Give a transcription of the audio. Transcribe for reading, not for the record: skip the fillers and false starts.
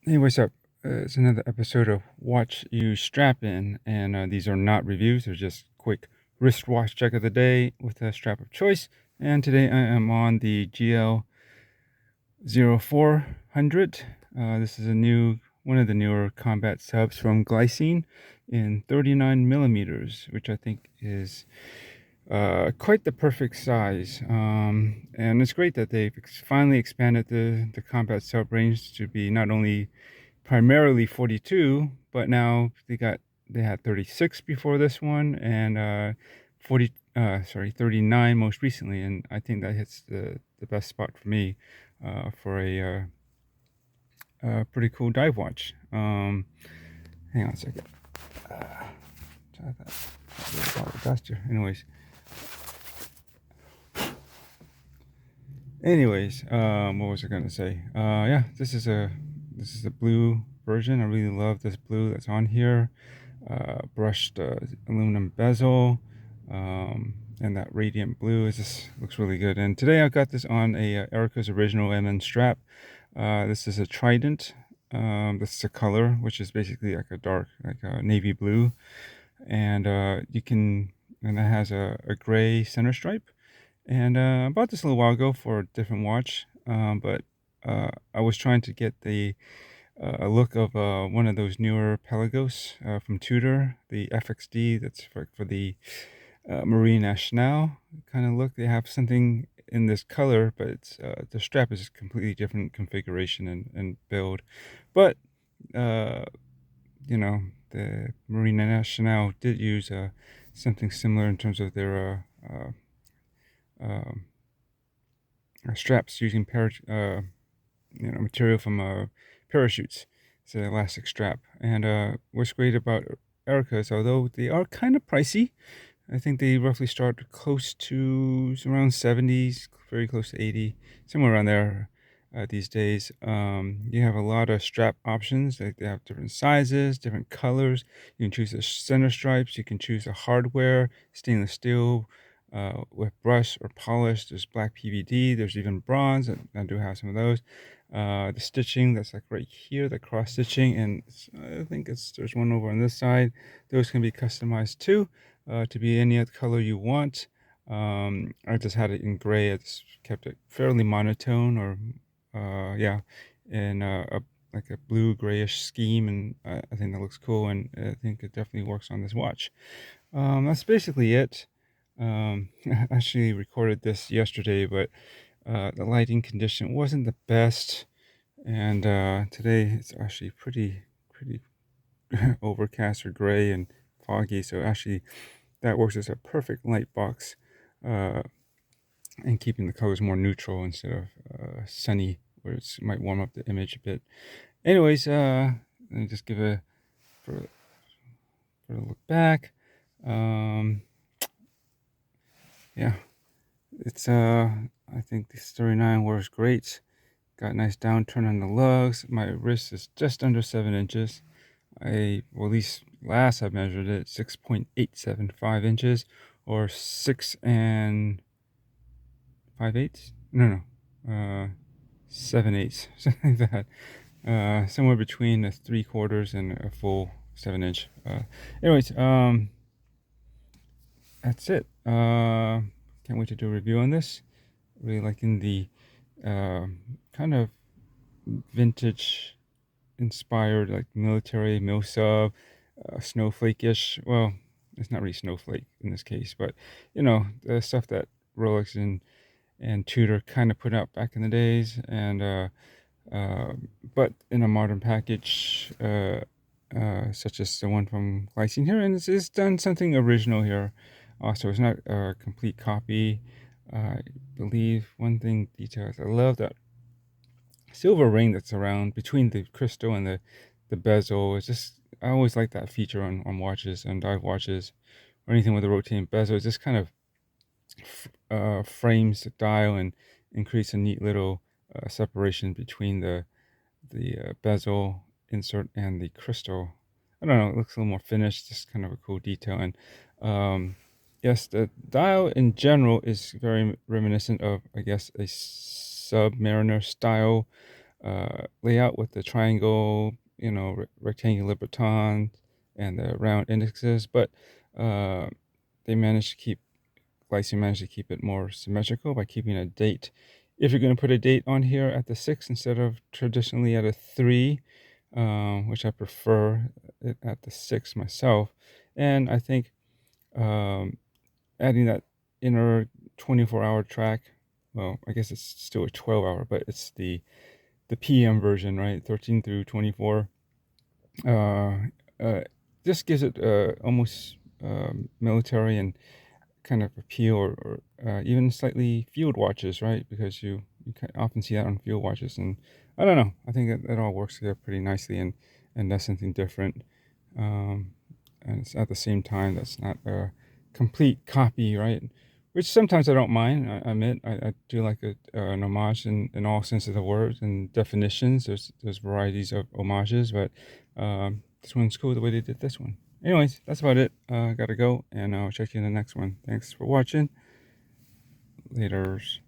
Hey, what's up? It's another episode of Watch You Strappin, and these are not reviews. They're just quick wristwatch check of the day with a strap of choice. And today I am on the GL0400. This is one of the newer combat subs from Glycine in 39 millimeters, which I think is quite the perfect size. And it's great that they've finally expanded the combat sub range to be not only primarily 42, but now they had 36 before this one, and 39 most recently, and I think that hits the best spot for me for a pretty cool dive watch. Hang on a second. Try that. Faster. What was I gonna say? Yeah, this is a blue version. I really love this blue that's on here. Brushed aluminum bezel, and that radiant blue just looks really good. And today I got this on a Erika's original MN strap. This is a Trident. This is a color, which is basically like a dark, like a navy blue, and and it has a gray center stripe. And I bought this a little while ago for a different watch, but I was trying to get a look of one of those newer Pelagos from Tudor, the FXD. That's for the Marine Nationale kind of look. They have something in this color, but the strap is a completely different configuration and build. But uh, the Marine Nationale did use something similar in terms of their um, straps using material from parachutes. It's an elastic strap. And what's great about Erika is, although they are kind of pricey, I think they roughly start close to around 70s, very close to 80, somewhere around there these days. You have a lot of strap options. They have different sizes, different colors. You can choose the center stripes. You can choose the hardware, stainless steel, with brush or polish. There's black PVD. There's even bronze. I do have some of those. The stitching that's like right here, the cross stitching, and I think there's one over on this side. Those can be customized too, to be any other color you want. I just had it in gray. I just kept it fairly monotone, or yeah, in like a blue grayish scheme, and I think that looks cool, and I think it definitely works on this watch. That's basically it. I actually recorded this yesterday, but the lighting condition wasn't the best, and today it's actually pretty overcast or gray and foggy. So actually, that works as a perfect light box, uh, and keeping the colors more neutral instead of sunny, where it might warm up the image a bit. Anyways, let me just give for, for a look back. Um, yeah, it's I think the 39 works great. Got a nice downturn on the lugs. My wrist is just under 7 inches. Well, at least last I measured it, 6.875 inches, or 6 and 5/8. No, 7/8, something like that. Somewhere between a 3/4 and a full 7 inch. Anyways, that's it. Can't wait to do a review on this. Really liking the kind of vintage inspired, like military mil sub, snowflake-ish. Well, it's not really snowflake in this case, but the stuff that Rolex and Tudor kind of put out back in the days, and but in a modern package, such as the one from Glycine here, and it's done something original here. Also, it's not a complete copy. I believe one thing details. I love that silver ring that's around between the crystal and the bezel. It's just, I always like that feature on watches and dive watches or anything with a rotating bezel. It just kind of frames the dial and creates a neat little separation between the bezel insert and the crystal. I don't know, it looks a little more finished, just kind of a cool detail. And yes, the dial in general is very reminiscent of, I guess, a Submariner style layout with the triangle, you know, rectangular batons and the round indexes, but they managed to keep, Glycine managed to keep it more symmetrical by keeping a date. If you're going to put a date on here at the 6 instead of traditionally at a 3, which I prefer it at the 6 myself, and I think adding that inner 24-hour track, well, I guess it's still a 12-hour, but it's the PM version, right? 13 through 24. Just gives it almost military and kind of appeal, or even slightly field watches, right? Because you often see that on field watches, and I don't know. I think it all works together pretty nicely, and that's something different. And it's at the same time that's not a complete copy, right? Which sometimes I don't mind. I admit I do like an homage in all sense of the word and definitions. There's varieties of homages, but this one's cool the way they did this one. Anyways, that's about it. I gotta go, and I'll check you in the next one. Thanks for watching. Laters.